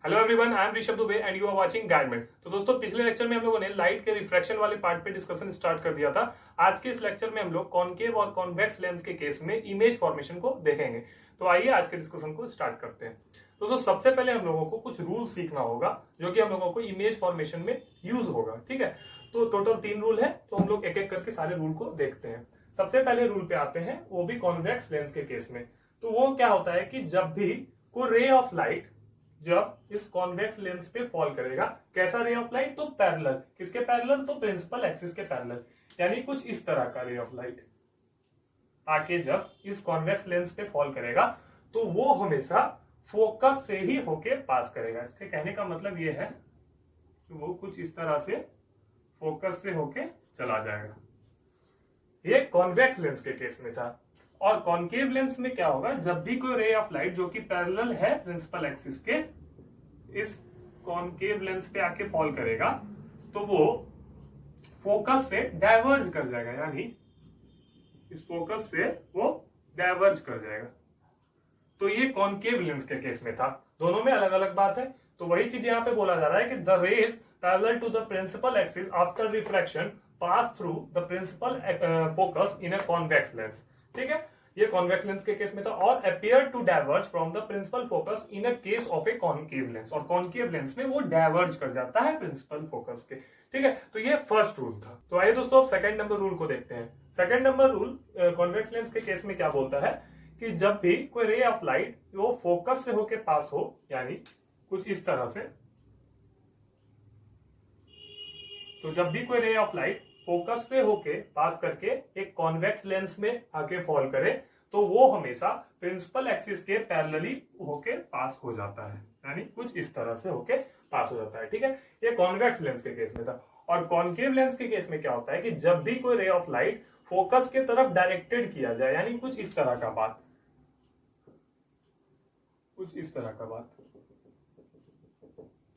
Hello everyone, I am Rishabh Dubey and you are watching Guidement. तो दोस्तों, पिछले लेक्चर में हम लोगों ने लाइट के रिफ्रैक्शन वाले पार्ट पे डिस्कशन स्टार्ट कर दिया था। आज के इस लेक्चर में हम लोग कॉनकेव और कॉन्वेक्स लेंस के केस में इमेज फॉर्मेशन को देखेंगे। तो आइए आज के डिस्कशन को स्टार्ट करते हैं। दोस्तों, सबसे पहले हम लोगों को कुछ रूल सीखना होगा जो कि हम लोगों को इमेज फॉर्मेशन में यूज होगा। ठीक है, तो टोटल 3 रूल है, तो हम लोग एक एक करके सारे रूल को देखते हैं। सबसे पहले रूल पे आते हैं, वो भी कॉन्वेक्स लेंस के केस में। तो वो क्या होता है कि जब भी कोई रे ऑफ लाइट जब इस कॉन्वेक्स लेंस पे फॉल करेगा, कैसा रे ऑफ लाइट, तो पैरेलल। किसके पैरेलल, तो प्रिंसिपल एक्सिस के पैरेलल। यानी कुछ इस तरह का रे ऑफ लाइट आके जब इस कॉन्वेक्स लेंस पे फॉल करेगा तो वो हमेशा फोकस से ही होके पास करेगा। इसके कहने का मतलब ये है कि वो कुछ इस तरह से फोकस से होके चला जाएगा। ये कॉन्वेक्स लेंस के केस में था। और कॉनकेव लेंस में क्या होगा, जब भी कोई रे ऑफ लाइट जो कि पैरेलल है प्रिंसिपल एक्सिस के, इस कॉनकेव लेंस पे आके फॉल करेगा तो वो फोकस से डाइवर्ज कर जाएगा। यानी इस फोकस से वो डाइवर्ज कर जाएगा। तो ये कॉनकेव लेंस के केस में था। दोनों में अलग अलग बात है। तो वही चीज यहाँ पे बोला जा रहा है कि the rays parallel to the principal axis after refraction pass through the principal focus in a convex lens. ठीक है, ये कॉन्वेक्स लेंस के केस में था। और appear to diverge from the principal focus in a case of a concave lens. और concave lens में वो डाइवर्ज कर जाता है प्रिंसिपल फोकस के। ठीक है, तो ये फर्स्ट रूल था। तो आइए दोस्तों, अब सेकंड नंबर रूल को देखते हैं। Second number rule convex lens के केस में क्या बोलता है कि जब भी कोई रे ऑफ लाइट वो फोकस से होके पास हो, यानी कुछ इस तरह से, तो जब भी कोई रे ऑफ लाइट फोकस से होके पास करके एक कॉन्वेक्स लेंस में आके फॉल करे तो वो हमेशा प्रिंसिपल एक्सिस के पैरेलली होके पास हो जाता है। यानी कुछ इस तरह से होके पास हो जाता है। ठीक है, ये कॉन्वेक्स लेंस के केस में था। और कॉनकेव लेंस के केस में क्या होता है कि जब भी कोई रे ऑफ लाइट फोकस के तरफ डायरेक्टेड किया जाए, यानी कुछ इस तरह का बात, कुछ इस तरह का बात।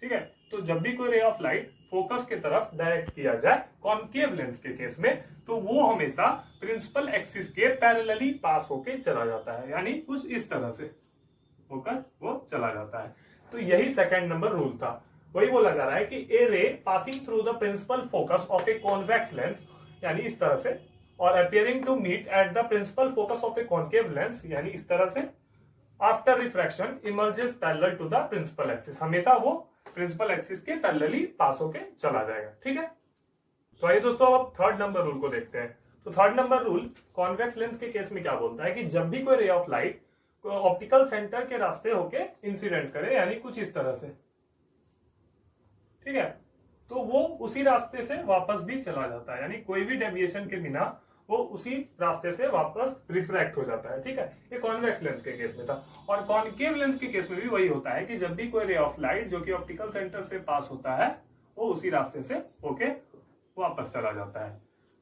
ठीक है, तो जब भी कोई रे ऑफ लाइट फोकस की तरफ डायरेक्ट किया जाए कॉनकेव लेंस के केस में, तो वो हमेशा प्रिंसिपल एक्सिस के पैरेलली पास होके चला जाता है। यानी कुछ इस तरह से होकर वो चला जाता है। तो यही सेकंड नंबर रूल था। वही बोला जा रहा है कि a ray passing through the principal focus of a convex lens, यानी इस तरह से, और appearing to meet at the principal focus of a concave lens, यानी इस तरह से, after refraction emerges parallel to the principal axis. हमेशा वो प्रिंसिपल एक्सिस के पैरेलली पास होके चला जाएगा। ठीक है, तो आइए दोस्तों, अब थर्ड नंबर रूल को देखते हैं। तो third number rule convex lens के केस में क्या बोलता है कि जब भी कोई ray of light optical centre के रास्ते होके इंसिडेंट करे, यानी कुछ इस तरह से, ठीक है, तो वो उसी रास्ते से वापस भी चला जाता है। यानी कोई भी डेविएशन के बिना वो उसी रास्ते से वापस रिफ्रैक्ट हो जाता है। ठीक है, ये कॉन्वेक्स लेंस के केस में था। और कॉनकेव लेंस के केस में भी वही होता है कि जब भी कोई रे ऑफ लाइट जो कि ऑप्टिकल सेंटर से पास होता है वो उसी रास्ते से होके वापस चला जाता है।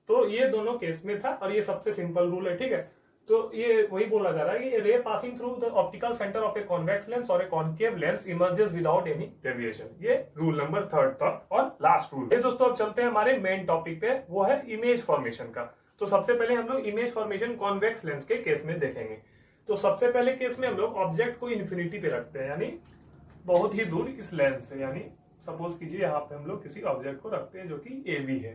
तो ये दोनों केस में था और ये सबसे सिंपल रूल है। ठीक है, तो ये वही बोला जा रहा है कि ray passing through the optical centre of a convex lens और a concave lens emerges without any deviation. ये रूल नंबर थर्ड था और लास्ट रूल। ये दोस्तों, अब चलते हैं हमारे मेन टॉपिक पे, वो है इमेज फॉर्मेशन का। तो सबसे पहले हम लोग इमेज फॉर्मेशन कॉन्वेक्स लेंस के केस में देखेंगे। तो सबसे पहले केस में हम लोग ऑब्जेक्ट को इन्फिनिटी पे रखते हैं, यानी बहुत ही दूर इस लेंस से। यानी सपोज कीजिए यहाँ पे हम लोग किसी ऑब्जेक्ट को रखते हैं जो कि ए बी है।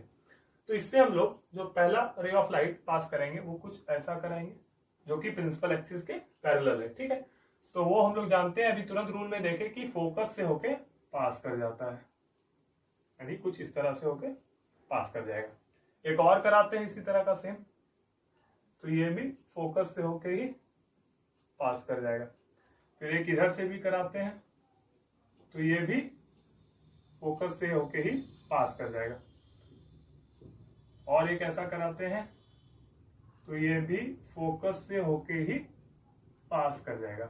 तो इससे हम लोग जो पहला रे ऑफ लाइट पास करेंगे वो कुछ ऐसा कराएंगे जो कि प्रिंसिपल एक्सिस के पैरेलल है। ठीक है, तो वो हम लोग जानते हैं, अभी तुरंत रूल में देखे कि फोकस से होके पास कर जाता है। यानी कुछ इस तरह से होके पास कर जाएगा। एक और कराते हैं इसी तरह का सेम, तो ये भी फोकस से होके ही पास कर जाएगा। फिर एक इधर से भी कराते हैं, तो ये भी फोकस से होके ही पास कर जाएगा। और एक ऐसा कराते हैं, तो ये भी फोकस से होके ही पास कर जाएगा।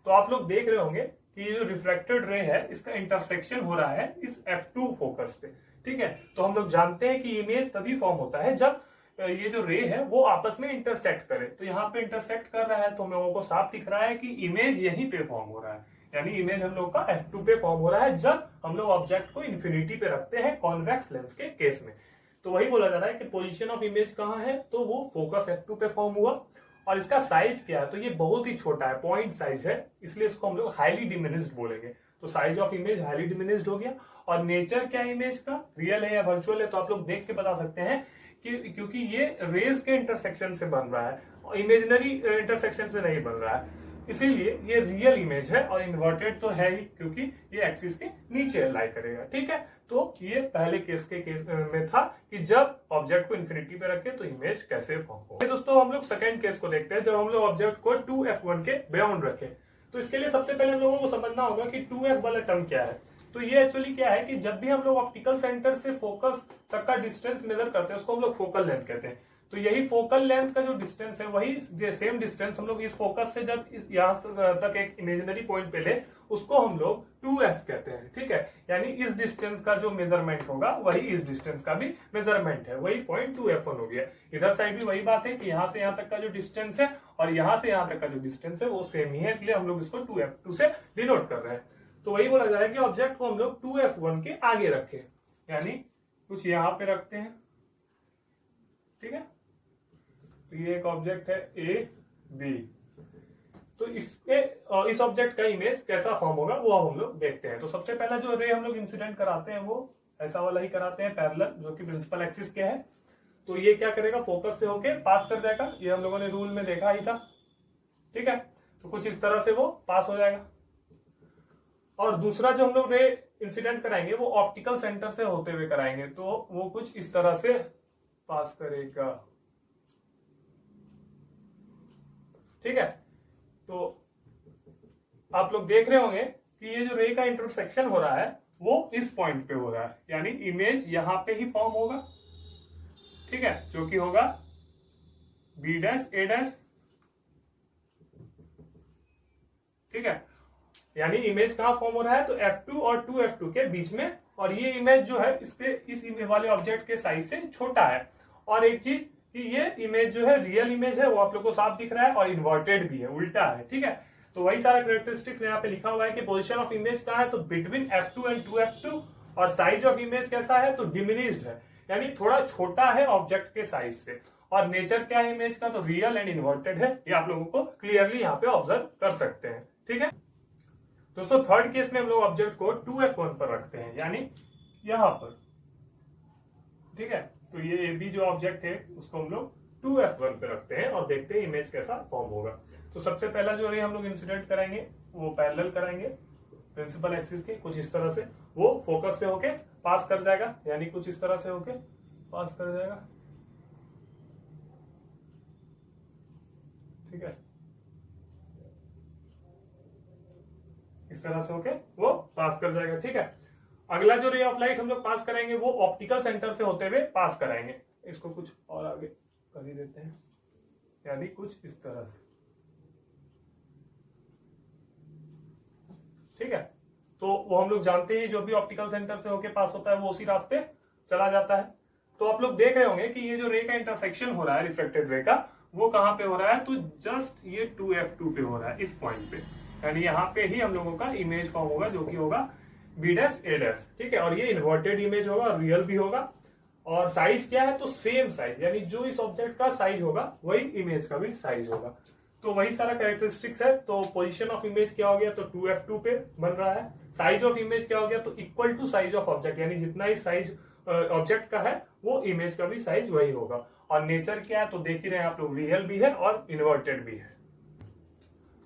तो आप लोग देख रहे होंगे कि ये जो रिफ्लेक्टेड रे है इसका इंटरसेक्शन हो रहा है इस F2 फोकस पे। ठीक है, तो हम लोग जानते हैं कि इमेज तभी फॉर्म होता है जब ये जो रे है वो आपस में इंटरसेक्ट करे। तो यहाँ पे इंटरसेक्ट कर रहा है तो हम लोगों को साफ दिख रहा है कि इमेज यहीं पे फॉर्म हो रहा है। यानी इमेज हम लोग का F2 पे फॉर्म हो रहा है जब हम लोग ऑब्जेक्ट को इन्फिनिटी पे रखते हैं कॉन्वेक्स लेंस के केस में। तो वही बोला जा रहा है कि पोजीशन ऑफ इमेज कहाँ है, तो वो फोकस F2 पे फॉर्म हुआ। और इसका साइज क्या है, तो ये बहुत ही छोटा है, पॉइंट साइज है, इसलिए इसको हम लोग हाईली डिमिनिश्ड बोलेंगे। तो size of image highly diminished हो गया। और नेचर क्या है इमेज का, रियल है या वर्चुअल है, तो आप लोग देख के बता सकते हैं कि क्योंकि ये रेज के इंटरसेक्शन से बन रहा है और इमेजिनरी इंटरसेक्शन से नहीं बन रहा है, इसीलिए ये रियल इमेज है। और इन्वर्टेड तो है ही क्योंकि ये एक्सिस के नीचे लाई करेगा। ठीक है, तो ये पहले केस में था कि जब ऑब्जेक्ट को इन्फिनिटी पे रखे तो इमेज कैसे फॉर्म हो। दोस्तों हम लोग सेकंड केस को देखते हैं, जब हम लोग ऑब्जेक्ट को 2f1 के बियॉन्ड रखे। तो इसके लिए सबसे पहले हम लोगों को समझना होगा कि 2f वाला टर्म क्या है। तो ये एक्चुअली क्या है कि जब भी हम लोग ऑप्टिकल सेंटर से फोकस तक का डिस्टेंस मेजर करते हैं उसको हम लोग फोकल लेंथ कहते हैं। तो यही फोकल लेंथ का जो डिस्टेंस है वही सेम डिस्टेंस हम लोग इस फोकस से जब यहाँ तक एक इमेजिनरी पॉइंट पे ले उसको हम लोग 2f कहते हैं। ठीक है, यानी इस डिस्टेंस का जो मेजरमेंट होगा वही इस डिस्टेंस का भी मेजरमेंट है, वही पॉइंट 2f1 हो गया। इधर साइड भी वही बात है कि यहाँ से यहाँ तक का जो डिस्टेंस है और यहाँ से यहाँ तक का जो डिस्टेंस है वो सेम ही है, इसलिए हम लोग इसको 2f2 से डिनोट कर रहे हैं। तो वही बोला जा रहा है कि ऑब्जेक्ट को हम लोग 2f1 के आगे रखें, यानी कुछ यहाँ पे रखते हैं। ठीक है, तो ये एक ऑब्जेक्ट है ए बी। तो इस ऑब्जेक्ट का इमेज कैसा फॉर्म होगा वो हम लोग देखते हैं। तो सबसे पहला जो रे हम लोग इंसिडेंट कराते हैं वो ऐसा वाला ही कराते हैं, पैरेलल, जो कि प्रिंसिपल एक्सिस के है। तो ये क्या करेगा, फोकस से होके पास कर जाएगा, ये हम लोगों ने रूल में देखा ही था। ठीक है, तो कुछ इस तरह से वो पास हो जाएगा। और दूसरा जो हम लोग रे इंसिडेंट कराएंगे वो ऑप्टिकल सेंटर से होते हुए कराएंगे, तो वो कुछ इस तरह से पास करेगा। ठीक है, तो आप लोग देख रहे होंगे कि ये जो रे का इंटरसेक्शन हो रहा है वो इस पॉइंट पे हो रहा है, यानी इमेज यहां पे ही फॉर्म होगा। ठीक है, जो कि होगा बी डैश ए डैश। ठीक है, यानी इमेज कहां फॉर्म हो रहा है, तो f2 और 2f2 के बीच में। और ये इमेज जो है इस इमेज वाले ऑब्जेक्ट के साइज से छोटा है। और एक चीज कि ये इमेज जो है रियल इमेज है वो आप लोग को साफ दिख रहा है और इन्वर्टेड भी है, उल्टा है। ठीक है, तो वही सारा कैरेक्टरिस्टिक्स यहाँ पे लिखा हुआ है कि पोजीशन ऑफ इमेज कहाँ है, तो बिटवीन f2 एंड 2f2। और साइज ऑफ इमेज कैसा है, तो डिमिनिश्ड है, यानी थोड़ा छोटा है ऑब्जेक्ट के साइज से। और नेचर क्या है इमेज का, तो रियल एंड इन्वर्टेड है, ये आप लोगों को क्लियरली यहाँ पे ऑब्जर्व कर सकते हैं। ठीक है दोस्तों, थर्ड केस में हम लोग ऑब्जेक्ट को 2f1 पर रखते हैं, यानी यहां पर। ठीक है, तो ये ए बी जो ऑब्जेक्ट है उसको हम लोग 2f1 पे रखते हैं और देखते हैं इमेज कैसा फॉर्म होगा। तो सबसे पहला जो है हम लोग इंसिडेंट कराएंगे वो पैरेलल कराएंगे प्रिंसिपल एक्सिस के, कुछ इस तरह से वो फोकस से होके पास कर जाएगा, यानी कुछ इस तरह से होके पास कर जाएगा। ठीक है, इस तरह से होके वो पास कर जाएगा। ठीक है, अगला जो रे ऑफ लाइट हम लोग पास कराएंगे वो ऑप्टिकल सेंटर से होते हुए पास कराएंगे। इसको कुछ और आगे कर ही देते हैं, यानी कुछ इस तरह से। ठीक है, तो वो हम लोग जानते हैं जो भी ऑप्टिकल सेंटर से होके पास होता है वो उसी रास्ते चला जाता है। तो आप लोग देख रहे होंगे कि ये जो रे का इंटरसेक्शन हो रहा है रिफ्लेक्टेड रे का, वो कहां पे हो रहा है, तो जस्ट ये 2f2 पे हो रहा है, इस पॉइंट पे। यानी यहाँ पे ही हम लोगों का इमेज फॉर्म होगा, जो कि होगा बी डैश ए डैश। ठीक है, और ये इन्वर्टेड इमेज होगा और रियल भी होगा। और साइज क्या है, तो सेम साइज, यानी जो इस ऑब्जेक्ट का साइज होगा वही इमेज का भी साइज होगा। तो वही सारा कैरेक्टरिस्टिक्स है। तो पोजीशन ऑफ इमेज क्या हो गया, तो 2f2 पे बन रहा है। साइज ऑफ इमेज क्या हो गया, तो equal to size of object, यानी जितना ही साइज ऑब्जेक्ट का है वो इमेज का भी साइज वही होगा। और नेचर क्या है, तो देख ही रहे हैं आप लोग, रियल भी है और इन्वर्टेड भी है।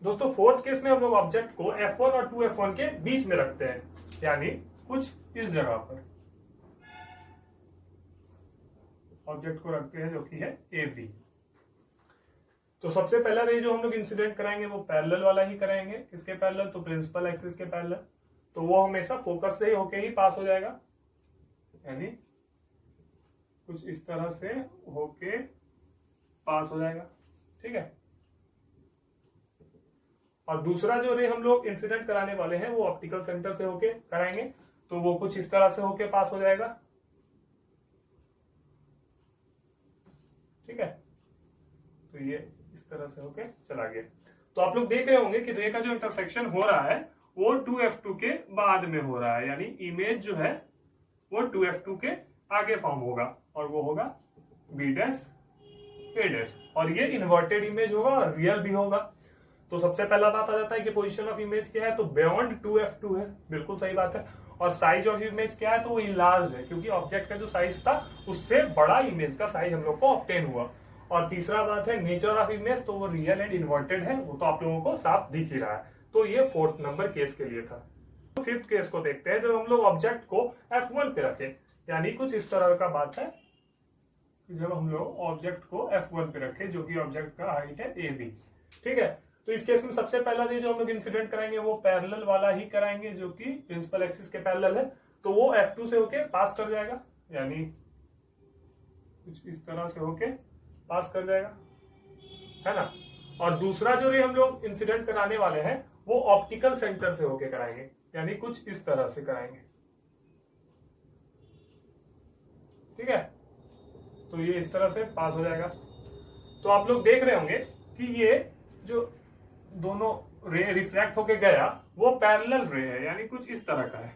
दोस्तों फोर्थ केस में हम लोग ऑब्जेक्ट को f1 और 2f1 के बीच में रखते हैं, यानी कुछ इस जगह पर ऑब्जेक्ट को रखते हैं, जो कि है ए बी। तो सबसे पहला रे जो हम लोग इंसिडेंट कराएंगे वो पैरेलल वाला ही कराएंगे। किसके पैरेलल, तो प्रिंसिपल एक्सिस के पैरेलल। तो वो हमेशा फोकस से ही होके ही पास हो जाएगा, यानी कुछ इस तरह से होके पास हो जाएगा। ठीक है, और दूसरा जो रे हम लोग इंसिडेंट कराने वाले हैं वो ऑप्टिकल सेंटर से होके कराएंगे, तो वो कुछ इस तरह से होके पास हो जाएगा। ठीक है, तो ये इस तरह से होके चला गया। तो आप लोग देख रहे होंगे कि रे का जो इंटरसेक्शन हो रहा है वो 2f2 के बाद में हो रहा है, यानी इमेज जो है वो 2f2 के आगे फॉर्म होगा और वो होगा बी डैश ए डैश। और ये इन्वर्टेड इमेज होगा और रियल भी होगा। तो सबसे पहला बात आ जाता है कि पोजीशन ऑफ इमेज क्या है, तो बियॉन्ड 2f2 है, बिल्कुल सही बात है। और साइज ऑफ इमेज क्या है, तो वो इनलार्ज है, क्योंकि ऑब्जेक्ट का जो साइज था उससे बड़ा इमेज का साइज हम लोग को ऑब्टेन हुआ। और तीसरा बात है नेचर ऑफ इमेज, तो वो रियल एंड इन्वर्टेड है, वो तो आप लोगों को साफ दिख ही रहा है। तो ये 4th नंबर केस के लिए था। तो 5th केस को देखते हैं, जब हम लोग ऑब्जेक्ट को F1 पे रखें, यानी कुछ इस तरह का बात है, जब हम लोग ऑब्जेक्ट को F1 पे रखें, जो कि ऑब्जेक्ट का हाइट है AB, ठीक है। तो इस केस में सबसे पहला जो हम लोग इंसिडेंट कराएंगे वो पैरेलल वाला ही कराएंगे, जो कि प्रिंसिपल एक्सिस के पैरेलल है। तो वो F2 से होके पास कर जाएगा, यानी कुछ इस तरह से होके पास कर जाएगा, है ना। और दूसरा जो हम लोग इंसिडेंट कराने वाले हैं वो ऑप्टिकल सेंटर से होके कराएंगे, यानी कुछ इस तरह से कराएंगे, ठीक है। तो ये इस तरह से पास हो जाएगा। तो आप लोग देख रहे होंगे कि ये जो दोनों रे रिफ्रैक्ट होके गया वो पैरेलल रे है, यानी कुछ इस तरह का है,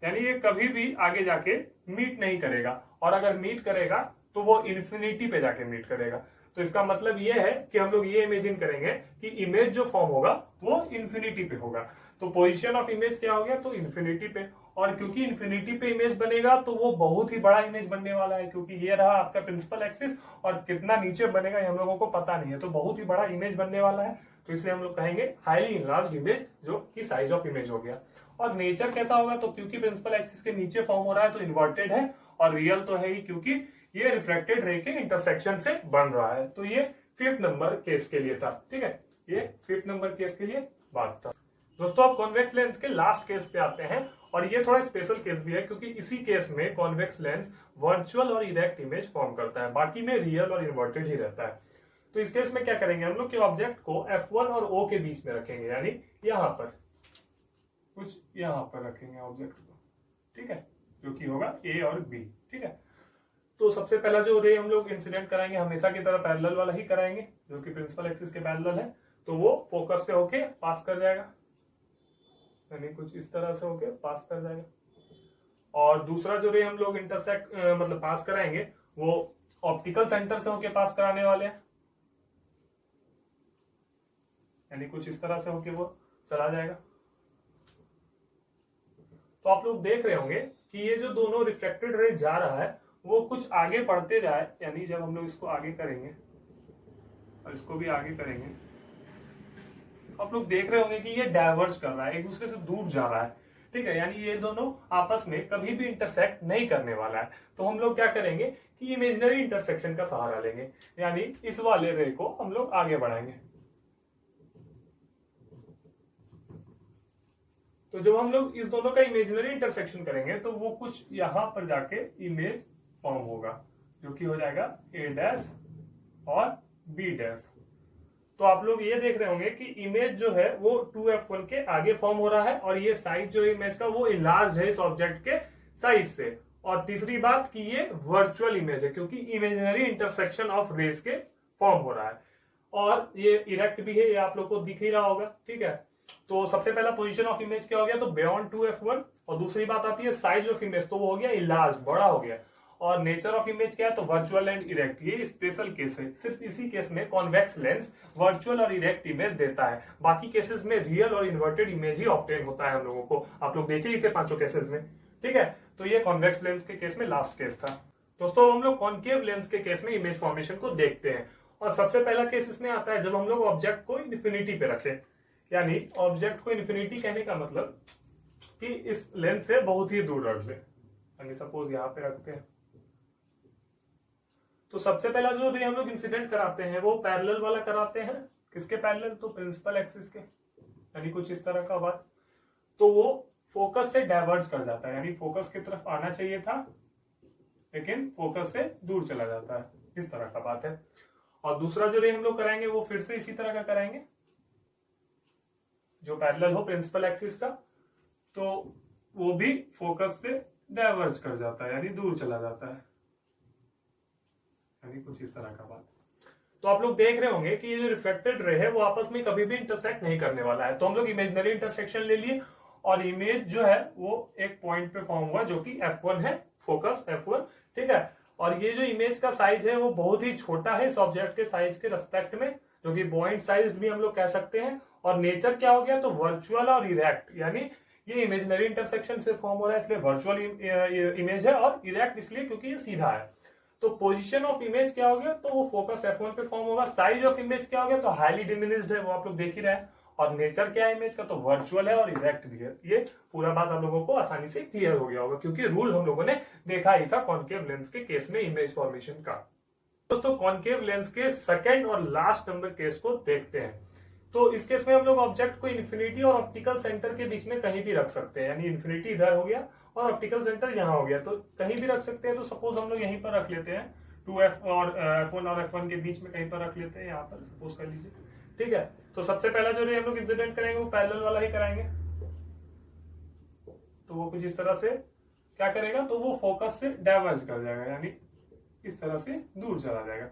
यानी ये कभी भी आगे जाके मीट नहीं करेगा, और अगर मीट करेगा तो वो इन्फिनिटी पे जाके मीट करेगा। तो इसका मतलब ये है कि हम लोग ये इमेजिन करेंगे कि इमेज जो फॉर्म होगा वो इन्फिनिटी पे होगा। तो पोजीशन ऑफ इमेज क्या हो गया, तो इन्फिनिटी पे। और क्योंकि इन्फिनिटी पे इमेज बनेगा तो वो बहुत ही बड़ा इमेज बनने वाला है, क्योंकि ये रहा आपका प्रिंसिपल एक्सिस, और कितना नीचे बनेगा ये हम लोगों को पता नहीं है, तो बहुत ही बड़ा इमेज बनने वाला है। तो इसलिए हम लोग कहेंगे हाईली इनलार्ज्ड इमेज, जो कि साइज ऑफ इमेज हो गया। और नेचर कैसा होगा, तो क्योंकि प्रिंसिपल एक्सिस के नीचे फॉर्म हो रहा है तो इन्वर्टेड है, और रियल तो है ही क्योंकि ये रिफ्लेक्टेड रे के इंटरसेक्शन से बन रहा है। तो ये 5th नंबर केस के लिए था, ठीक है। ये 5th नंबर केस के लिए बात था। दोस्तों अब कॉन्वेक्स लेंस के लास्ट केस पे आते हैं, और ये थोड़ा स्पेशल केस भी है, क्योंकि इसी केस में कॉन्वेक्स लेंस वर्चुअल और इरेक्ट इमेज फॉर्म करता है, बाकी में रियल और इन्वर्टेड ही रहता है। तो इस केस में क्या करेंगे हम लोग कि ऑब्जेक्ट को F1 और O के बीच में रखेंगे, यानी यहाँ पर कुछ यहाँ पर रखेंगे ऑब्जेक्ट को, ठीक है, जो कि होगा A और B, ठीक है। तो सबसे पहला जो रे हम लोग इंसिडेंट कराएंगे हमेशा की तरह पैरेलल वाला ही कराएंगे, जो कि प्रिंसिपल एक्सिस के पैरेलल है। तो वो फोकस से होके पास कर जाएगा, यानी कुछ इस तरह से होके पास कर जाएगा। और दूसरा जो रे हम लोग इंटरसेक्ट मतलब पास कराएंगे वो ऑप्टिकल सेंटर से होके पास कराने वाले हैं, यानी कुछ इस तरह से होके वो चला जाएगा। तो आप लोग देख रहे होंगे कि ये जो दोनों रिफ्लेक्टेड रे जा रहा है वो कुछ आगे बढ़ते जाए, यानी जब हम लोग इसको आगे करेंगे और इसको भी आगे करेंगे, आप लोग देख रहे होंगे कि ये डाइवर्ज कर रहा है, एक दूसरे से दूर जा रहा है, ठीक है। यानी ये दोनों आपस में कभी भी इंटरसेक्ट नहीं करने वाला है। तो हम लोग क्या करेंगे कि इमेजिनरी इंटरसेक्शन का सहारा लेंगे, यानी इस वाले रे को हम लोग आगे बढ़ाएंगे। तो जब हम लोग इस दोनों का इमेजिनरी इंटरसेक्शन करेंगे तो वो कुछ यहां पर जाके इमेज फॉर्म होगा, जो कि हो जाएगा A' और B'। तो आप लोग ये देख रहे होंगे कि इमेज जो है वो 2F1 के आगे फॉर्म हो रहा है, और ये साइज जो इमेज का वो इनलार्ज है इस ऑब्जेक्ट के साइज से। और तीसरी बात कि ये वर्चुअल इमेज है, क्योंकि इमेजिनरी इंटरसेक्शन ऑफ रेस के फॉर्म हो रहा है, और ये इरेक्ट भी है, ये आप लोग को दिख ही रहा होगा, ठीक है। तो सबसे पहला पोजीशन ऑफ इमेज क्या हो गया, तो बियॉन्ड 2F1। और दूसरी बात आती है साइज ऑफ इमेज, तो वो हो गया इनलार्ज, बड़ा हो गया। और नेचर ऑफ इमेज क्या है, तो वर्चुअल एंड इरेक्ट। ये स्पेशल केस है, सिर्फ इसी केस में कॉन्वेक्स लेंस वर्चुअल और इरेक्ट इमेज देता है, बाकी केसेस में रियल और इन्वर्टेड इमेज ही ऑब्टेन होता है हम लोगों को। आप लोग देखे ही थे पांचों केसेस में, ठीक है। तो ये कॉन्वेक्स लेंस के केस में लास्ट केस था। दोस्तों हम लोग कॉन्केव लेंस के केस में इमेज फॉर्मेशन को देखते हैं, और सबसे पहला केस इसमें आता है जब हम लोग ऑब्जेक्ट को इन्फिनिटी पे रखें, यानी ऑब्जेक्ट को इन्फिनिटी कहने का मतलब कि इस लेंस से बहुत ही दूर रख ले, यानी सपोज यहाँ पे रखते हैं। तो सबसे पहला जो रे हम लोग इंसिडेंट कराते हैं वो पैरेलल वाला कराते हैं, किसके पैरेलल, तो प्रिंसिपल एक्सिस के, यानी कुछ इस तरह का बात। तो वो फोकस से डाइवर्ज कर जाता है, यानी फोकस की तरफ आना चाहिए था लेकिन फोकस से दूर चला जाता है, इस तरह का बात है। और दूसरा जो रे हम लोग कराएंगे वो फिर से इसी तरह का कराएंगे, जो पैरेलल हो प्रिंसिपल एक्सिस का, तो वो भी फोकस से डाइवर्ज कर जाता है, यानी दूर चला जाता है, यानी कुछ इस तरह का बात। तो आप लोग देख रहे होंगे कि ये जो रिफ्लेक्टेड रे है वो आपस में कभी भी इंटरसेक्ट नहीं करने वाला है। तो हम लोग इमेजिनरी इंटरसेक्शन ले लिए, और इमेज जो है वो एक पॉइंट पे फॉर्म हुआ, जो कि F1 है, फोकस F1, ठीक है। और ये जो इमेज का साइज है वो बहुत ही छोटा है इस ऑब्जेक्ट के साइज के रेस्पेक्ट में, जो कि पॉइंट साइज भी हम लोग कह सकते हैं। और नेचर क्या हो गया, तो वर्चुअल और इरेक्ट, यानी ये इमेजिनरी इंटरसेक्शन से फॉर्म हो रहा है इसलिए वर्चुअल इमेज है, और इरेक्ट इसलिए क्योंकि ये सीधा है। तो पोजीशन ऑफ इमेज क्या हो गया, तो वो फोकस F1 पे फॉर्म होगा। साइज ऑफ इमेज क्या हो गया, तो हाईली डिमिनिश्ड है, वो आप लोग देख ही रहे हैं। और नेचर क्या है इमेज का, तो वर्चुअल है और इरेक्ट भी है। ये पूरा बात आप लोगों को आसानी से क्लियर हो गया होगा, क्योंकि रूल हम लोगों ने देखा ही था कॉनकेव लेंस के केस में इमेज फॉर्मेशन का। दोस्तों कॉनकेव लेंस के सेकंड और लास्ट नंबर केस को देखते हैं। तो इस केस में हम लोग ऑब्जेक्ट को इन्फिनिटी और ऑप्टिकल सेंटर के बीच में कहीं भी रख सकते हैं, यानी इन्फिनिटी इधर हो गया और ऑप्टिकल सेंटर यहाँ हो गया, तो कहीं भी रख सकते हैं। तो सपोज हम लोग यहीं पर रख लेते हैं, 2F और F1 और F1 के बीच में कहीं पर रख लेते हैं, यहाँ पर सपोज कर लीजिए, ठीक है। तो सबसे पहला जो रे हम लोग इंसिडेंट करेंगे वो पैरेलल वाला ही कराएंगे। तो वो कुछ इस तरह से क्या करेगा, तो वो फोकस से डाइवर्ज कर जाएगा, यानी इस तरह से दूर चला जाएगा।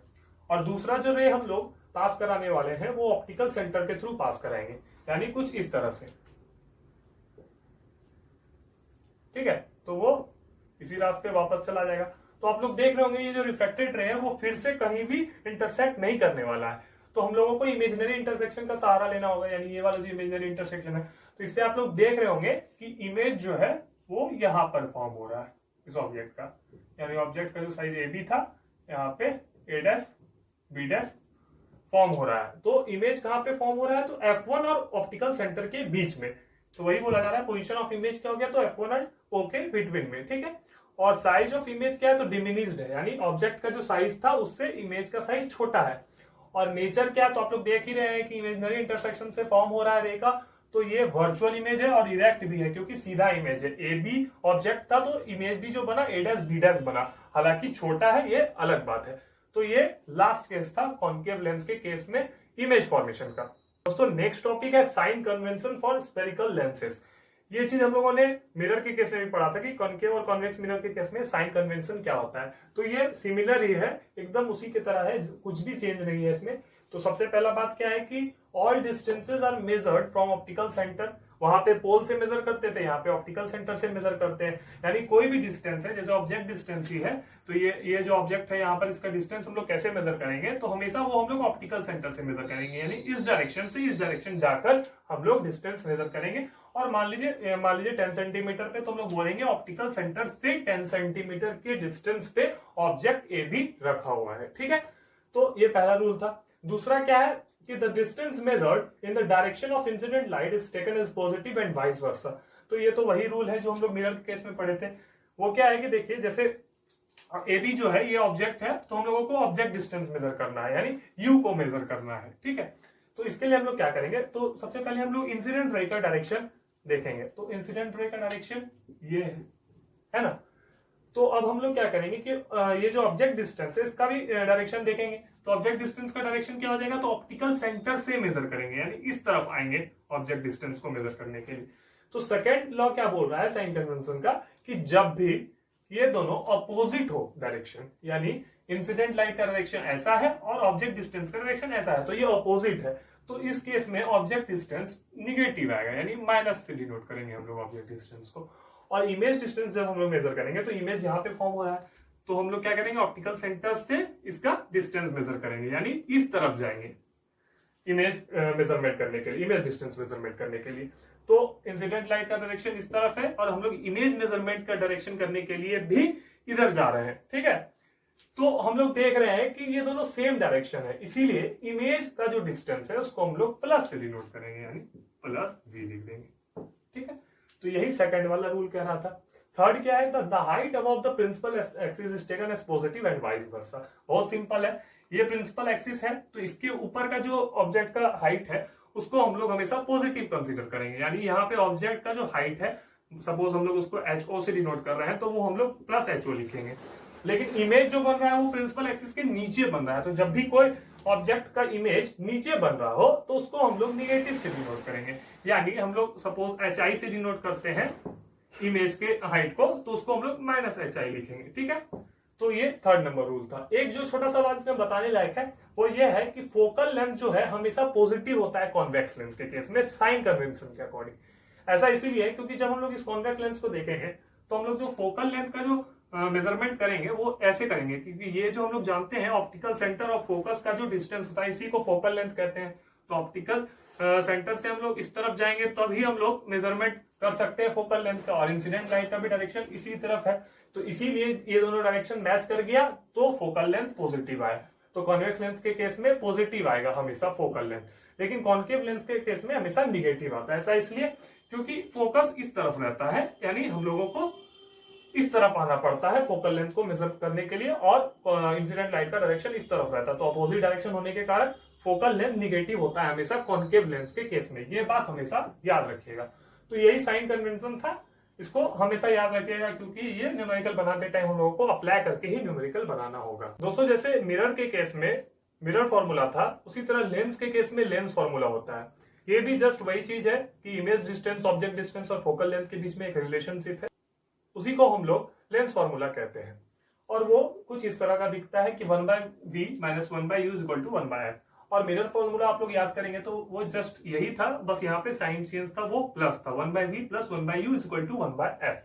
और दूसरा जो रे हम लोग पास कराने वाले हैं वो ऑप्टिकल सेंटर के थ्रू पास कराएंगे, यानी कुछ इस तरह से, ठीक है। तो वो इसी रास्ते वापस चला जाएगा। तो आप लोग देख रहे होंगे ये जो रिफ्लेक्टेड रे है वो फिर से कहीं भी इंटरसेक्ट नहीं करने वाला है। तो हम लोगों को इमेजिनरी इंटरसेक्शन का सहारा लेना होगा, यानी ये वाला जो इमेजिनरी इंटरसेक्शन है। तो इससे आप लोग देख रहे होंगे कि इमेज जो है वो यहाँ पर फॉर्म हो रहा है इस ऑब्जेक्ट का, यानी ऑब्जेक्ट का जो साइज AB था यहाँ पे A' B' फॉर्म हो रहा है। तो इमेज कहाँ पे फॉर्म हो रहा है, तो F1 और ऑप्टिकल सेंटर के बीच में। तो वही बोला जा रहा है पोजीशन ऑफ इमेज क्या हो गया, तो F1 और O के बिटवीन में, ठीक है। और साइज ऑफ इमेज क्या है, तो डिमिनिश्ड है, यानी ऑब्जेक्ट का जो साइज था उससे इमेज का साइज छोटा है। और नेचर क्या है, तो आप लोग देख ही रहे हैं कि इमेजिनरी इंटरसेक्शन से फॉर्म हो रहा है रे का। तो ये वर्चुअल इमेज है और इरेक्ट भी है, क्योंकि सीधा इमेज है। AB ऑब्जेक्ट था तो इमेज भी जो बना A' B' बना, हालांकि छोटा है, ये अलग बात है। तो ये लास्ट केस था कॉनकेव लेंस के केस में इमेज फॉर्मेशन का। दोस्तों नेक्स्ट टॉपिक है sign convention for spherical lenses. ये चीज हम लोगों ने मिरर के केस में भी पढ़ा था कि कॉनकेव और कॉन्वेक्स मिरर के केस में साइन कन्वेंशन क्या होता है। तो ये सिमिलर ही है, एकदम उसी की तरह है, कुछ भी चेंज नहीं है इसमें। तो सबसे पहला बात क्या है कि all distances are measured from optical centre. वहां पे पोल से मेजर करते थे, यहाँ पे ऑप्टिकल सेंटर से मेजर करते हैं। यानी कोई भी डिस्टेंस है, जैसे ऑब्जेक्ट डिस्टेंस ही है, तो ये जो ऑब्जेक्ट है यहाँ पर इसका डिस्टेंस हम लोग कैसे मेजर करेंगे, तो हमेशा वो हम लोग ऑप्टिकल सेंटर से मेजर करेंगे, यानी इस डायरेक्शन से इस डायरेक्शन जाकर हम लोग डिस्टेंस मेजर करेंगे। और मान लीजिए 10 सेंटीमीटर पे, तो हम लोग बोलेंगे ऑप्टिकल सेंटर से 10 सेंटीमीटर के डिस्टेंस पे ऑब्जेक्ट AB रखा हुआ है, ठीक है। तो ये पहला रूल था। दूसरा क्या है कि the distance measured in the direction of incident light is taken as positive and vice versa. तो ये तो वही रूल है जो हम लोग मिरर के केस में पढ़े थे। वो क्या है कि देखिए, जैसे AB जो है ये ऑब्जेक्ट है, तो हम लोगों को ऑब्जेक्ट डिस्टेंस मेजर करना है, यानी U को मेजर करना है, ठीक है। तो इसके लिए हम लोग क्या करेंगे, तो सबसे पहले हम लोग इंसिडेंट रे का डायरेक्शन देखेंगे। तो इंसिडेंट रे का डायरेक्शन ये है ना। तो अब हम लोग क्या करेंगे कि ये जो ऑब्जेक्ट डिस्टेंस है इसका भी डायरेक्शन देखेंगे। तो ऑब्जेक्ट डिस्टेंस का डायरेक्शन क्या हो जाएगा, तो ऑप्टिकल सेंटर से मेजर करेंगे, यानी इस तरफ आएंगे ऑब्जेक्ट डिस्टेंस को मेजर करने के लिए। तो सेकेंड लॉ क्या बोल रहा है साइन कन्वेंशन का, कि जब भी ये दोनों अपोजिट हो डायरेक्शन, यानी इंसिडेंट लाइट का डायरेक्शन ऐसा है और ऑब्जेक्ट डिस्टेंस का डायरेक्शन ऐसा है, तो ये अपोजिट है, तो इस केस में ऑब्जेक्ट डिस्टेंस निगेटिव आएगा, यानी माइनस से डिनोट करेंगे हम लोग ऑब्जेक्ट डिस्टेंस को। और इमेज डिस्टेंस जब हम लोग मेजर करेंगे, तो इमेज यहाँ पे फॉर्म हो रहा है, तो हम लोग क्या करेंगे, ऑप्टिकल सेंटर से इसका डिस्टेंस मेजर करेंगे, यानी इस तरफ जाएंगे इमेज मेजरमेंट करने के लिए, इमेज डिस्टेंस मेजरमेंट करने के लिए। तो इंसिडेंट लाइट का डायरेक्शन इस तरफ है और हम लोग इमेज मेजरमेंट का डायरेक्शन करने के लिए भी इधर जा रहे हैं, ठीक है। तो हम लोग देख रहे हैं कि ये दोनों सेम डायरेक्शन है, इसीलिए इमेज का जो डिस्टेंस है उसको हम लोग प्लस से डिनोट करेंगे, यानी प्लस V लिख देंगे, ठीक है। तो यही सेकंड वाला रूल कह रहा था। थर्ड क्या है, the height above the principal axis is taken as positive and vice versa. बहुत सिंपल है, ये प्रिंसिपल एक्सिस है तो इसके ऊपर का जो ऑब्जेक्ट का हाइट है उसको हम लोग हमेशा पॉजिटिव कंसीडर करेंगे, यानी यहाँ पे ऑब्जेक्ट का जो हाइट है, सपोज हम लोग उसको HO से डिनोट कर रहे हैं, तो वो हम लोग प्लस HO लिखेंगे। लेकिन इमेज जो बन रहा है वो प्रिंसिपल एक्सिस के नीचे बन रहा है, तो जब भी कोई ऑब्जेक्ट का इमेज नीचे बन रहा हो तो उसको हम लोग निगेटिव से डिनोट करेंगे, यानी हम लोग सपोज HI से डिनोट करते हैं इमेज के हाइट को, तो उसको हम लोग -HI लिखेंगे, ठीक है। तो ये थर्ड नंबर रूल था। एक जो छोटा सा बात इसमें बताने लायक है वो ये है कि फोकल लेंथ जो है हमेशा पॉजिटिव होता है कॉन्वेक्स लेंस के केस में, साइन कन्वेंशन के अकॉर्डिंग। ऐसा इसीलिए क्योंकि जब हम लोग इस कॉन्वेक्स लेंस को देखेंगे तो हम लोग जो फोकल लेंथ का जो मेजरमेंट करेंगे वो ऐसे करेंगे, क्योंकि ये जो हम लोग जानते हैं ऑप्टिकल सेंटर ऑफ फोकस का जो डिस्टेंस होता है इसी को फोकल लेंथ कहते हैं। तो ऑप्टिकल सेंटर से हम लोग इस तरफ जाएंगे तभी हम लोग मेजरमेंट कर सकते हैं फोकल लेंथ का, और इंसिडेंट लाइट का भी डायरेक्शन इसी तरफ है, तो इसीलिए ये दोनों डायरेक्शन मैच कर गया तो फोकल लेंथ पॉजिटिव आया। तो कॉन्वेक्स लेंस के केस में पॉजिटिव आएगा हमेशा फोकल लेंथ, लेकिन कॉन्केव लेंस के केस में हमेशा निगेटिव आता है। ऐसा इसलिए क्योंकि फोकस इस तरफ रहता है, यानी हम लोगों को इस तरफ आना पड़ता है फोकल लेंथ को मेजर करने के लिए, और इंसिडेंट लाइट का डायरेक्शन इस तरफ रहता है, तो अपोजिट डायरेक्शन होने के कारण फोकल लेंथ निगेटिव होता है हमेशा कॉन्केव लेंस के केस में। ये बात हमेशा याद रखिएगा। तो यही साइन कन्वेंशन था, इसको हमेशा याद रखिएगा, क्योंकि ये न्यूमेरिकल बनाते टाइम हम लोगों को अप्लाई करके ही न्यूमेरिकल बनाना होगा। दोस्तों जैसे मिरर के केस में मिरर फॉर्मूला था, उसी तरह लेंस के केस में लेंस फॉर्मूला होता है। ये भी जस्ट वही चीज है कि इमेज डिस्टेंस, ऑब्जेक्ट डिस्टेंस और फोकल लेंथ के बीच में एक रिलेशनशिप है, उसी को हम लोग लेंस फॉर्मूला कहते हैं। और वो कुछ इस तरह का दिखता है कि 1/v - 1/u = 1/f। और मिरर फॉर्मूला आप लोग याद करेंगे तो वो जस्ट यही था, बस यहाँ पे साइन चेंज था, वो प्लस था, 1/v + 1/u = 1/f।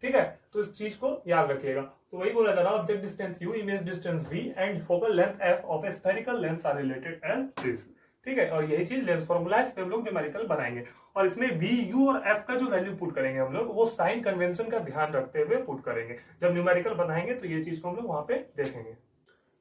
ठीक है, तो इस चीज को याद रखिएगा। तो वही बोला जा रहा है, object distance u, image distance v and focal length f of a spherical lens are related as this. ठीक है, और यही चीज लेंस फॉर्मूला है, इस पे हम लोग न्यूमेरिकल बनाएंगे, और इसमें v, u और f का जो वैल्यू पुट करेंगे हम लोग वो साइन कन्वेंशन का ध्यान रखते हुए पुट करेंगे। जब न्यूमेरिकल बनाएंगे तो ये चीज को हम लोग वहां पे देखेंगे।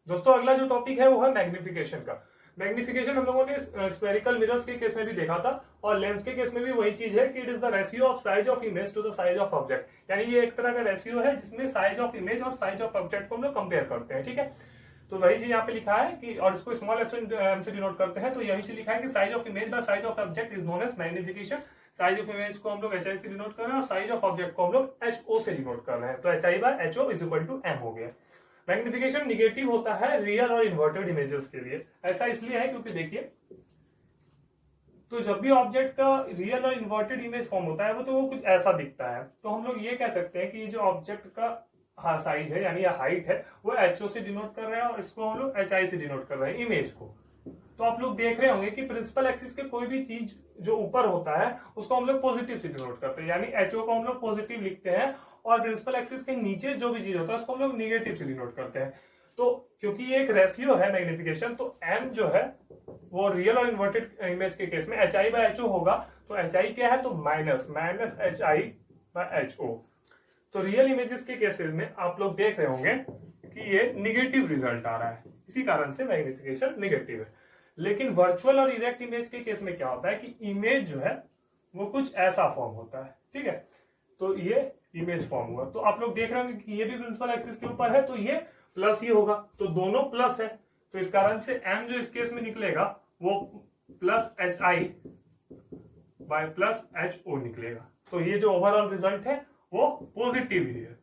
दोस्तों अगला जो टॉपिक है वो है मैग्निफिकेशन का। मैग्निफिकेशन हम लोगों ने स्फेरिकल मिरर्स के केस में भी देखा था, और लेंस के केस में भी वही चीज है कि it is the ratio of size of image to the size of object. यानी ये एक तरह का रेशियो है जिसमें साइज ऑफ इमेज और साइज ऑफ ऑब्जेक्ट को हम लोग कंपेयर करते हैं। ठीक है, तो वही चीज यहाँ पे लिखा है कि, और इसको स्मॉल एम से डिनोट करते हैं, तो यही चीज लिखा है कि size of image by size of object is known as magnification. Size of image को हम लोग HI से डिनोट कर रहे हैं और साइज ऑफ ऑब्जेक्ट को हम लोग HO से डिनोट कर रहे हैं, तो HI/HO = M हो गया। मैग्निफिकेशन निगेटिव होता है रियल और इन्वर्टेड इमेजेस के लिए। ऐसा इसलिए है क्योंकि देखिए, तो जब भी ऑब्जेक्ट का रियल और इन्वर्टेड इमेज फॉर्म होता है वो, तो वो कुछ ऐसा दिखता है। तो हम लोग ये कह सकते हैं कि ये जो ऑब्जेक्ट का साइज है यानी हाइट है वो HO से डिनोट कर रहे हैं, और इसको हम लोग HI से डिनोट कर रहे हैं इमेज को। तो आप लोग देख रहे होंगे कि प्रिंसिपल एक्सिस के कोई भी चीज जो ऊपर होता है उसको हम लोग पॉजिटिव से डिनोट करते हैं, यानी HO को हम लोग पॉजिटिव लिखते हैं, और प्रिंसिपल एक्सिस के नीचे जो भी चीज होता है उसको हम लोग निगेटिव से डिनोट करते हैं। तो क्योंकि ये एक रेशियो है मैग्निफिकेशन, तो M जो है वो रियल और इन्वर्टेड इमेज के केस में HI/HO होगा। तो HI क्या है, तो माइनस HI/HO। तो रियल इमेजेस के केसेस में आप लोग देख रहे होंगे कि ये निगेटिव रिजल्ट आ रहा है, इसी कारण से मैग्निफिकेशन निगेटिव है। लेकिन वर्चुअल और इरेक्ट इमेज के केस में क्या होता है कि इमेज जो है वो कुछ ऐसा फॉर्म होता है। ठीक है, तो ये इमेज फॉर्म हुआ, तो आप लोग देख रहे होंगे कि ये भी प्रिंसिपल एक्सिस के ऊपर है, तो ये प्लस ही होगा, तो दोनों प्लस है, तो इस कारण से M जो इस केस में निकलेगा वो प्लस HI/HO निकलेगा। तो ये जो ओवरऑल रिजल्ट है वो पॉजिटिव ही है।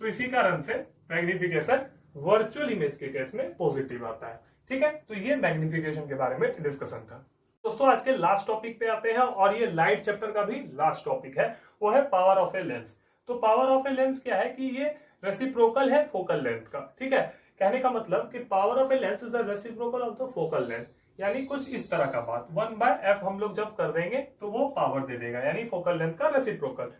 तो इसी कारण से मैग्निफिकेशन वर्चुअल इमेज के केस में पॉजिटिव आता है। ठीक है, तो ये मैग्निफिकेशन के बारे में डिस्कशन था। दोस्तों आज के लास्ट टॉपिक पे आते हैं, और ये लाइट चैप्टर का भी लास्ट टॉपिक है, वो है पावर ऑफ ए लेंस। तो पावर ऑफ ए लेंस क्या है कि ये रेसिप्रोकल है फोकल लेंथ का। ठीक है, कहने का मतलब कि power of a lens is the reciprocal of the focal length, यानी कुछ इस तरह का बात। 1/f हम लोग जब कर देंगे तो वो पावर दे देगा, यानी फोकल लेंथ का रेसिप्रोकल।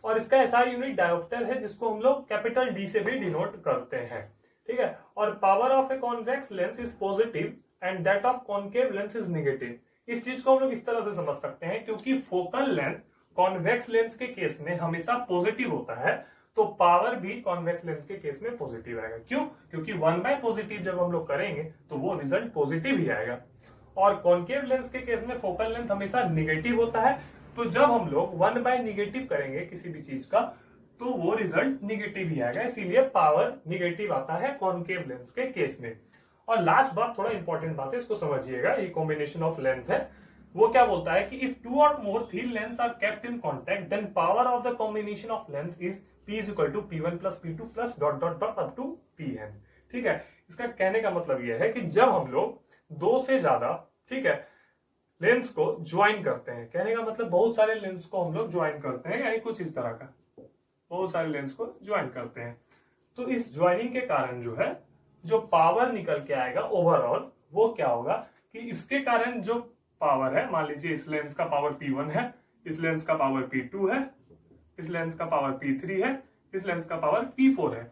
और इसका SI यूनिट डायोप्टर है, जिसको हम लोग कैपिटल D से भी डिनोट करते हैं। ठीक है, और power of a convex lens is positive and that of concave lens is negative. इस चीज को हम लोग इस तरह से समझ सकते हैं, क्योंकि फोकल लेंथ कॉन्वेक्स लेंस के केस में हमेशा पॉजिटिव होता है, तो पावर भी कॉन्वेक्स लेंस के केस में पॉजिटिव आएगा। क्यों? क्योंकि 1/पॉजिटिव जब हम लोग करेंगे तो वो रिजल्ट पॉजिटिव ही आएगा। और कॉन्केव लेंस के केस में फोकल लेंथ हमेशा निगेटिव होता है, तो जब हम लोग 1/नेगेटिव करेंगे किसी भी चीज का तो वो रिजल्ट निगेटिव ही आएगा, इसीलिए पावर निगेटिव आता है कॉन्केव लेंस के केस में। और लास्ट बात, थोड़ा इंपॉर्टेंट बात है, इसको समझिएगा, ये कॉम्बिनेशन ऑफ लेंस है। वो क्या बोलता है कि if 2 or more thin lens are kept in contact, then power of the combination of lens is P = P1 + P2 + ... up to Pn। ठीक है, इसका कहने का मतलब यह है कि जब हम लोग 2 से ज्यादा, ठीक है, लेंस को ज्वाइन करते हैं, कहने का मतलब बहुत सारे लेंस को हम लोग ज्वाइन करते हैं, यानी कुछ इस तरह का बहुत सारे लेंस को ज्वाइन करते हैं, तो इस ज्वाइनिंग के कारण जो है जो पावर निकल के आएगा ओवरऑल, वो क्या होगा कि इसके कारण जो पावर है, मान लीजिए इस लेंस का पावर P1 है, इस लेंस का पावर P2 है, इस लेंस का पावर P3 है, इस लेंस का पावर P4 है।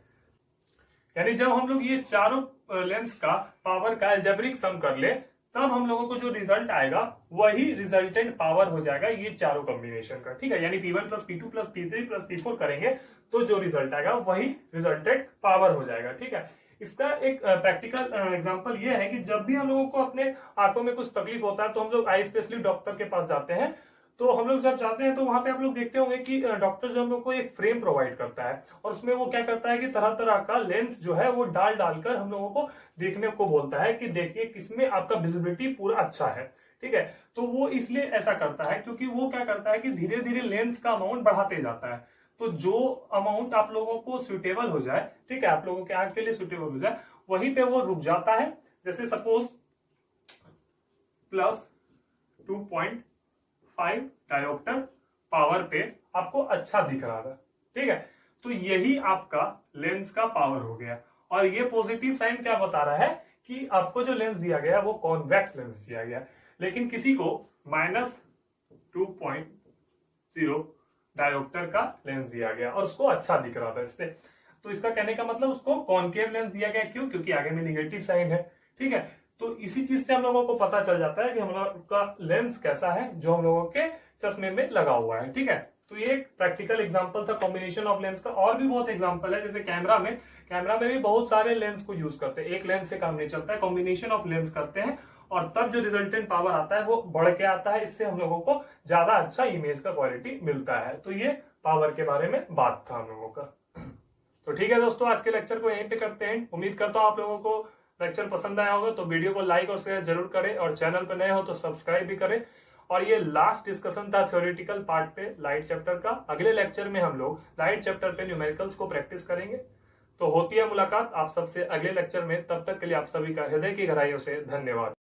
यानी जब हम लोग ये चारों लेंस का पावर का अलजेब्रिक सम कर ले तब हम लोगों को जो रिजल्ट आएगा वही रिजल्टेंट पावर हो जाएगा ये चारों कॉम्बिनेशन का। ठीक है, यानी P1 plus P2 plus P3 plus P4 करेंगे तो जो रिजल्ट आएगा वही रिजल्टेंट पावर हो जाएगा। ठीक है, इसका एक प्रैक्टिकल एग्जांपल ये है कि जब भी हम लोगों को अपने आंखों में कुछ तकलीफ होता है तो हम लोग आई स्पेशलिस्ट डॉक्टर के पास जाते हैं। तो हम लोग जब जाते हैं तो वहां पे आप लोग देखते होंगे कि डॉक्टर जो हम लोग को एक फ्रेम प्रोवाइड करता है और उसमें वो क्या करता है कि तरह तरह का लेंस जो है वो डालकर हम लोगों को देखने को बोलता है कि देखिए किसमें आपका विजिबिलिटी पूरा अच्छा है। ठीक है, तो वो इसलिए ऐसा करता है क्योंकि वो क्या करता है कि धीरे धीरे लेंस का अमाउंट बढ़ाते जाता है। तो जो अमाउंट आप लोगों को सुटेबल हो जाए, ठीक है, आप लोगों के आंख के लिए सुटेबल हो जाए, वहीं पे वो रुक जाता है। जैसे सपोज प्लस 2.5 डायोप्टर पावर पे आपको अच्छा दिख रहा था। ठीक है, तो यही आपका लेंस का पावर हो गया। और ये पॉजिटिव साइन क्या बता रहा है कि आपको जो लेंस दिया गया वो कॉन्वेक्स लेंस दिया गया। लेकिन किसी को -2.0 डायोप्टर का लेंस दिया गया और उसको अच्छा दिख रहा था इससे। तो इसका कहने का मतलब उसको कॉनकेव लेंस दिया गया। क्यों? क्योंकि आगे में निगेटिव साइन है। ठीक है, तो इसी चीज से हम लोगों को पता चल जाता है कि हम लोग का लेंस कैसा है जो हम लोगों के चश्मे में लगा हुआ है। ठीक है, तो ये एक प्रैक्टिकल एग्जांपल था कॉम्बिनेशन ऑफ लेंस का। और भी बहुत एग्जांपल है, जैसे कैमरा में भी बहुत सारे लेंस को यूज करते हैं, एक लेंस से काम नहीं चलता है, कॉम्बिनेशन ऑफ लेंस करते हैं और तब जो रिजल्टेंट पावर आता है वो बढ़ के आता है। इससे हम लोगों को ज्यादा अच्छा इमेज का क्वालिटी मिलता है। तो ये पावर के बारे में बात था हम लोगों का। तो ठीक है दोस्तों, आज के लेक्चर को यहीं पे करते हैं। उम्मीद करता हूँ आप लोगों को लेक्चर पसंद आया होगा। तो वीडियो को लाइक और शेयर जरूर करें और चैनल पर नए हो तो सब्सक्राइब भी करें। और ये लास्ट डिस्कशन था थ्योरेटिकल पार्ट पे लाइट चैप्टर का। अगले लेक्चर में हम लोग लाइट चैप्टर पे न्यूमेरिकल्स को प्रैक्टिस करेंगे। तो होती है मुलाकात आप सबसे अगले लेक्चर में। तब तक के लिए आप सभी का हृदय की गहराइयों से धन्यवाद।